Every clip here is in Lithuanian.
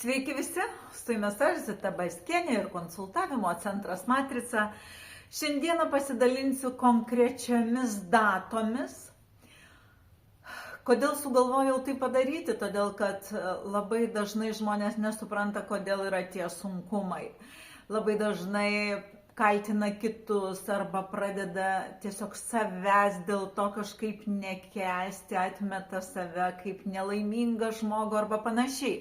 Sveiki visi, su jumis aš Zita Baskienė ir konsultavimo centras Matrica. Šiandieną pasidalinsiu konkrečiomis datomis. Kodėl sugalvojau tai padaryti? Todėl, kad labai dažnai žmonės nesupranta, kodėl yra tie sunkumai. Labai dažnai kaltina kitus arba pradeda tiesiog savęs dėl to kažkaip nekęsti, atmeta save kaip nelaimingą žmogų arba panašiai.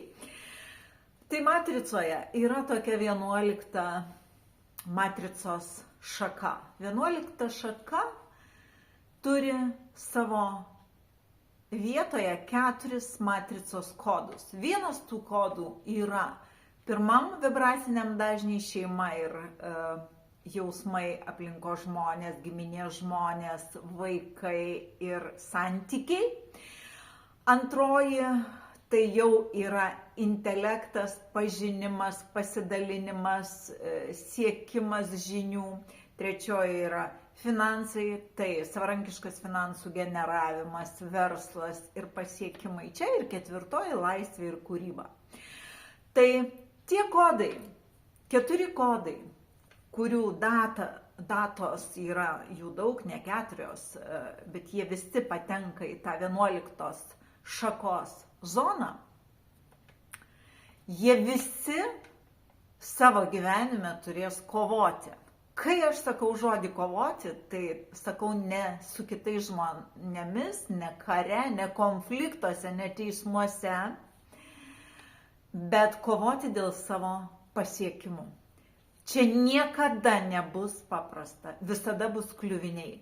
Tai matricoje yra tokia 11 matricos šaka. 11 šaka turi savo vietoje 4 matricos kodus. Vienas tų kodų yra pirmam vibraciniam dažniui šeima ir jausmai, aplinkos žmonės, giminės žmonės, vaikai ir santykiai. Antroji tai jau yra intelektas, pažinimas, pasidalinimas, siekimas žinių. Trečioji yra finansai, tai savarankiškas finansų generavimas, verslas ir pasiekimai. Čia ir ketvirtoji laisvė ir kūryba. Tai tie kodai, 4 kodai, kurių datos yra jų daug, ne 4, bet jie visi patenka į tą 11 šakos zoną, jie visi savo gyvenime turės kovoti. Kai aš sakau žodį kovoti, tai sakau ne su kitais žmonėmis, ne kare, ne konfliktuose, ne teismuose, bet kovoti dėl savo pasiekimų. Čia niekada nebus paprasta, visada bus kliuviniai.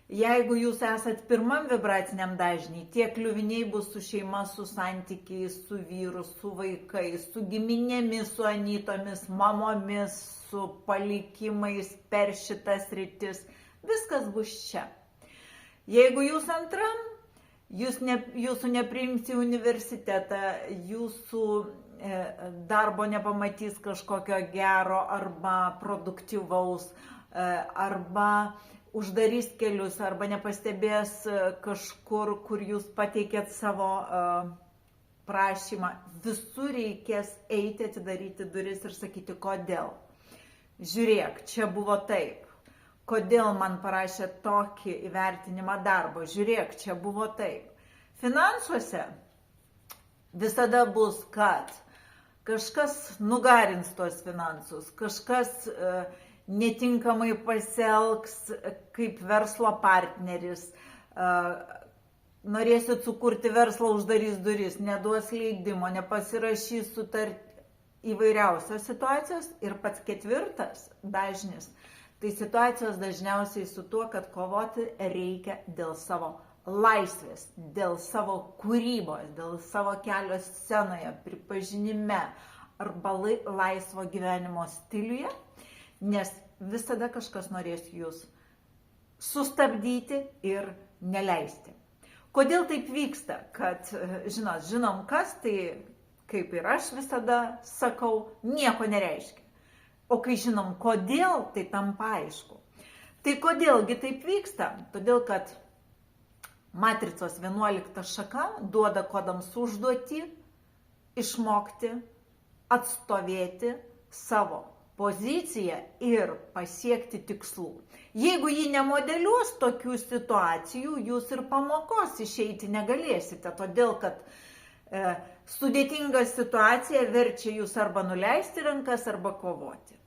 Jeigu jūs esat pirmam vibraciniam dažniui, tie kliuviniai bus su šeima, su santykiais, su vyru, su vaikais, su giminėmis, su anytomis, mamomis, su palikimais per šitas rytis. Viskas bus čia. Jeigu jūs antram, jūsų nepriims į universitetą, jūsų darbo nepamatys kažkokio gero arba produktyvaus, arba uždarys kelius, arba nepastebės kažkur, kur jūs pateikėt savo prašymą. Visur reikės eiti, atidaryti duris ir sakyti, kodėl. Žiūrėk, čia buvo taip. Kodėl man parašė tokį įvertinimą darbo? Žiūrėk, čia buvo taip. Finansuose visada bus, kad kažkas nugarins tuos finansus, kažkas netinkamai pasielgs kaip verslo partneris, norėsit sukurti verslą, uždarys duris, neduos leidimo, nepasirašys įvairiausios situacijos. Ir pats 4 dažnis, tai situacijos dažniausiai su tuo, kad kovoti reikia dėl savo laisvės, dėl savo kūrybos, dėl savo kelio scenoje, pripažinime arba laisvo gyvenimo stiliuje. Nes visada kažkas norės jūs sustabdyti ir neleisti. Kodėl taip vyksta? Kad, žinom kas, tai kaip ir aš visada sakau, nieko nereiškia. O kai žinom kodėl, tai tampa aišku. Tai kodėlgi taip vyksta? Todėl, kad matricos 11 šaka duoda kodams užduotį išmokti, atstovėti savo poziciją ir pasiekti tikslų. Jeigu ji nemodeliuos tokių situacijų, jūs ir pamokos išeiti negalėsite, todėl kad sudėtinga situacija verčia jūs arba nuleisti rankas, arba kovoti.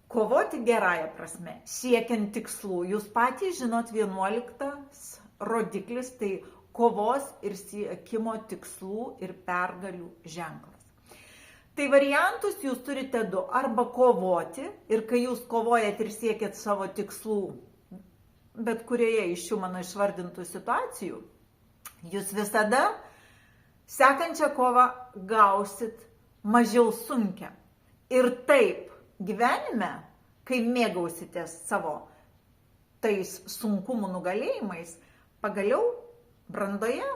Kovoti gerąja prasme, siekiant tikslų. Jūs patys žinot, 11 rodiklis tai kovos ir siekimo tikslų ir pergalių ženklas. Tai variantus jūs turite 2. Arba kovoti, ir kai jūs kovojat ir siekėt savo tikslų, bet kurioje iš šių mano išvardintų situacijų, jūs visada sekančią kovą gausit mažiau sunkią. Ir taip gyvenime, kai mėgausitės savo tais sunkumų nugalėjimais, pagaliau brandoje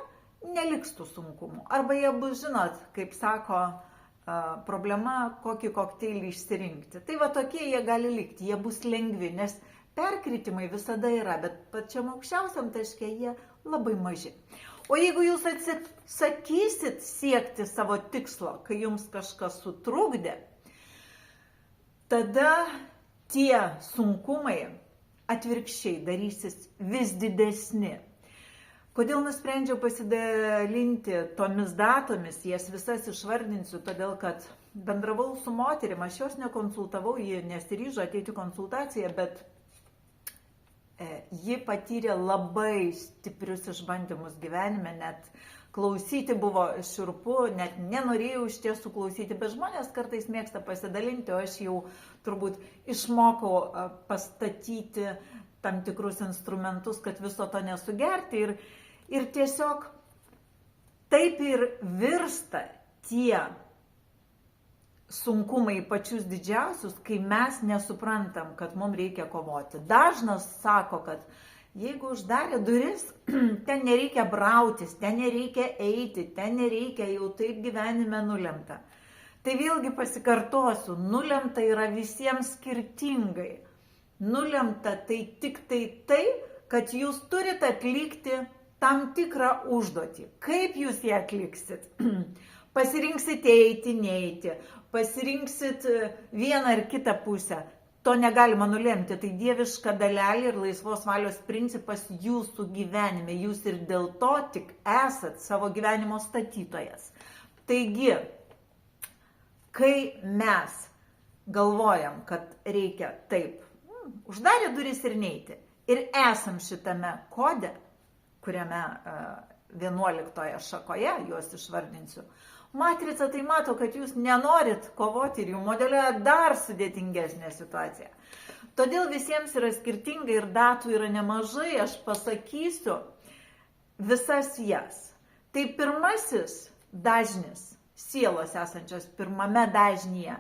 neliks tų sunkumų. Arba jie bus, žinot, kaip sako, problema, kokį kokteilį išsirinkti. Tai va tokie jie gali likti, jie bus lengvi, nes perkritimai visada yra, bet pačiam aukščiausiam taške jie labai maži. O jeigu jūs atsisakysit siekti savo tikslo, kai jums kažkas sutrukdė, tada tie sunkumai atvirkščiai darysis vis didesni. Kodėl nusprendžiau pasidalinti tomis datomis, jas visas išvardinsiu, todėl kad bendravau su moterim, aš jos nekonsultavau, ji nesiryžo ateiti konsultaciją, bet ji patyrė labai stiprius išbandymus gyvenime, net klausyti buvo šiurpu, net nenorėjau iš tiesų klausyti, bet žmonės kartais mėgsta pasidalinti, o aš jau turbūt išmokau pastatyti tam tikrus instrumentus, kad viso to nesugerti ir tiesiog taip ir virsta tie sunkumai pačius didžiausius, kai mes nesuprantam, kad mums reikia kovoti. Dažnas sako, kad jeigu uždarė duris, ten nereikia brautis, ten nereikia eiti, ten nereikia, jau taip gyvenime nulemta. Tai vėlgi pasikartosiu, nulemta yra visiems skirtingai. Nulemta tai tik tai, kad jūs turite atlikti tam tikrą užduotį. Kaip jūs ją atliksit? Pasirinksit eiti, neiti, pasirinksit vieną ar kitą pusę. To negalima nulemti, tai dieviška dalelė ir laisvos valios principas jūsų gyvenime. Jūs ir dėl to tik esat savo gyvenimo statytojas. Taigi, kai mes galvojam, kad reikia taip, uždarė duris ir neiti, ir esam šitame kode, kuriame 11 šakoje, juos išvardinsiu, matrica tai mato, kad jūs nenorit kovoti ir jų modeliuoja dar sudėtingesnė situacija. Todėl visiems yra skirtingai ir datų yra nemažai, aš pasakysiu visas jas. Tai pirmasis dažnis, sielos esančios pirmame dažnyje,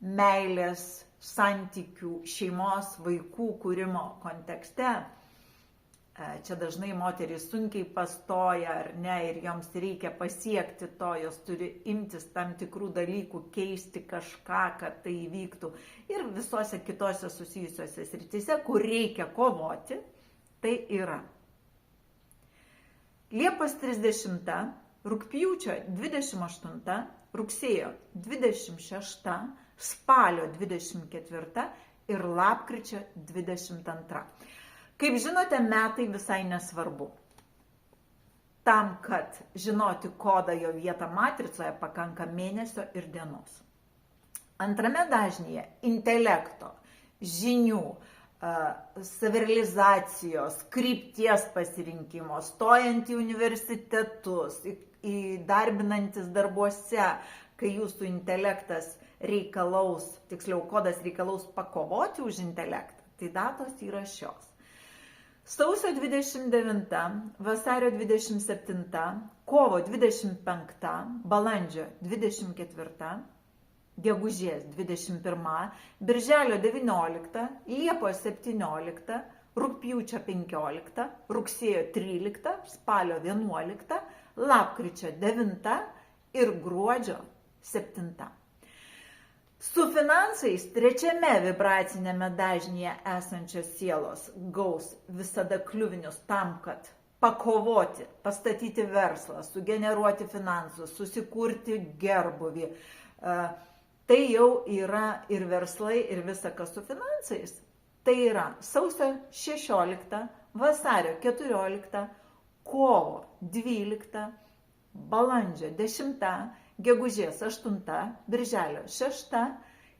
meilės, santykių, šeimos, vaikų kūrimo kontekste. Čia dažnai moterys sunkiai pastoja, ar ne, ir joms reikia pasiekti to, jos turi imtis tam tikrų dalykų, keisti kažką, kad tai įvyktų. Ir visose kitose susijusiose srityse, kur reikia kovoti, tai yra Liepos 30, rugpjūčio 28, rugsėjo 26, spalio 24 ir lapkričio 22. Kaip žinote, metai visai nesvarbu. Tam, kad žinoti kodą jo vietą matricoje, pakanka mėnesio ir dienos. Antrame dažnyje intelekto, žinių, savirealizacijos, krypties pasirinkimo, stojant į universitetus, įdarbinantis darbuose, kai jūsų intelektas reikalaus, tiksliau kodas reikalaus pakovoti už intelektą, tai datos yra šios. Sausio 29, vasario 27, kovo 25, balandžio 24, gegužės 21, birželio 19, liepos 17, rugpjūčio 15, rugsėjo 13, spalio 11, lapkričio 9 ir gruodžio 7. Su finansais trečiame vibracinėme dažnyje esančios sielos gaus visada kliuvinius tam, kad pakovoti, pastatyti verslą, sugeneruoti finansus, susikurti gerbuvį. Tai jau yra ir verslai, ir visa kas su finansais. Tai yra sausio 16, vasario 14, kovo 12, balandžio 10, gegužės 8, birželio 6,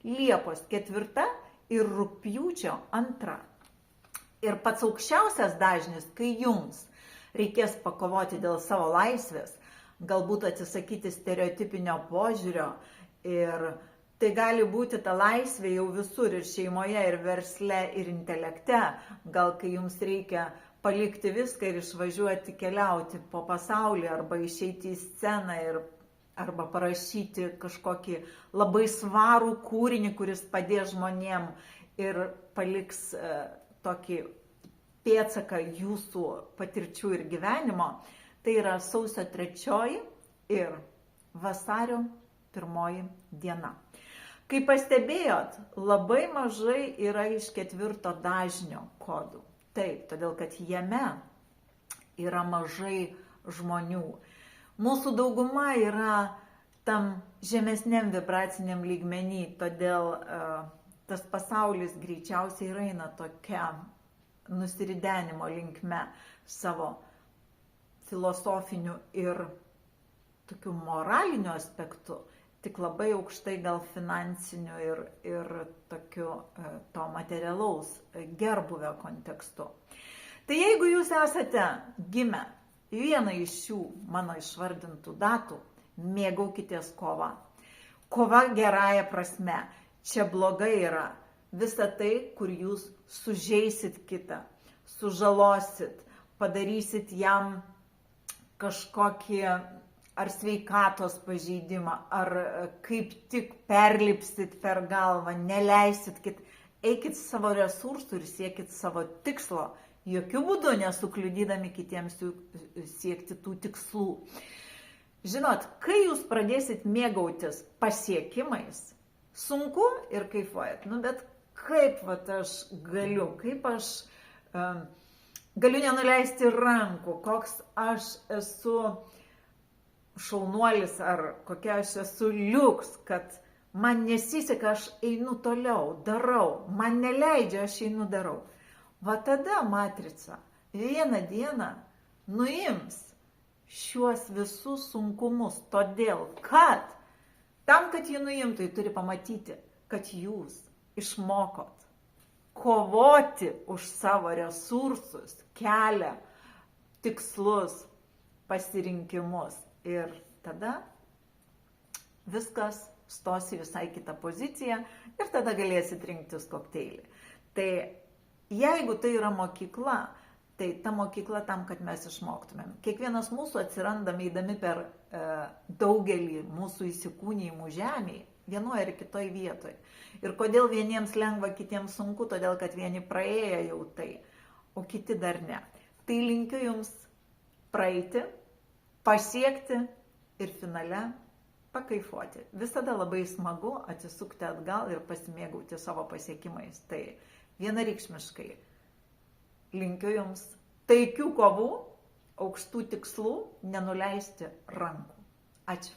liepos 4 ir rugpjūčio 2. Ir pats aukščiausias dažnis, kai jums reikės pakovoti dėl savo laisvės, galbūt atsisakyti stereotipinio požiūrio, ir tai gali būti ta laisvė jau visur, ir šeimoje, ir versle, ir intelekte. Gal kai jums reikia palikti viską ir išvažiuoti keliauti po pasaulį, arba išeiti į sceną arba parašyti kažkokį labai svarų kūrinį, kuris padės žmonėm ir paliks tokį pėdsaką jūsų patirčių ir gyvenimo. Tai yra sausio 3 ir vasario 1 diena. Kaip pastebėjot, labai mažai yra iš 4 dažnio kodų. Taip, todėl kad jame yra mažai žmonių. Mūsų dauguma yra tam žemesniam vibraciniam lygmenį, todėl tas pasaulis greičiausiai ir eina tokia nusiridenimo linkme savo filosofiniu ir tokiu moraliniu aspektu, tik labai aukštai gal finansiniu ir tokiu to materialaus gerbuvio kontekstu. Tai jeigu jūs esate gimę vieną iš šių mano išvardintų datų, mėgaukitės kova. Kova gerąja prasme. Čia blogai yra visa tai, kur jūs sužeisit kitą, sužalosit, padarysit jam kažkokį ar sveikatos pažeidimą, ar kaip tik perlipsit per galvą, neleisit eikit savo resursų ir siekit savo tikslo, jokių būdų nesukliudydami kitiems siekti tų tikslų. Žinot, kai jūs pradėsit mėgautis pasiekimais, sunku ir kaifuojat, bet kaip aš galiu, kaip aš galiu nenuleisti rankų, koks aš esu šaunuolis ar kokia aš esu liuks, kad man nesiseka, aš einu toliau, darau, man neleidžia, aš einu darau. Va tada matrica vieną dieną nuims šiuos visus sunkumus, todėl kad tam, kad jį nuimtų, jį turi pamatyti, kad jūs išmokot kovoti už savo resursus, kelią, tikslus, pasirinkimus. Ir tada viskas stos į visai kitą poziciją ir tada galėsit rinktis kokteilį. Tai jeigu tai yra mokykla, tai ta mokykla tam, kad mes išmoktumėm. Kiekvienas mūsų atsirandam eidami per daugelį mūsų įsikūnijimų žemėje, vienoje ir kitoje vietoje. Ir kodėl vieniems lengva, kitiems sunku, todėl kad vieni praėję jau tai, o kiti dar ne. Tai linkiu jums praeiti, pasiekti ir finale pakaifuoti. Visada labai smagu atsisukti atgal ir pasimėgauti savo pasiekimais. Tai vienareikšmiškai linkiu jums taikių kovų, aukštų tikslų, nenuleisti rankų. Ačiū.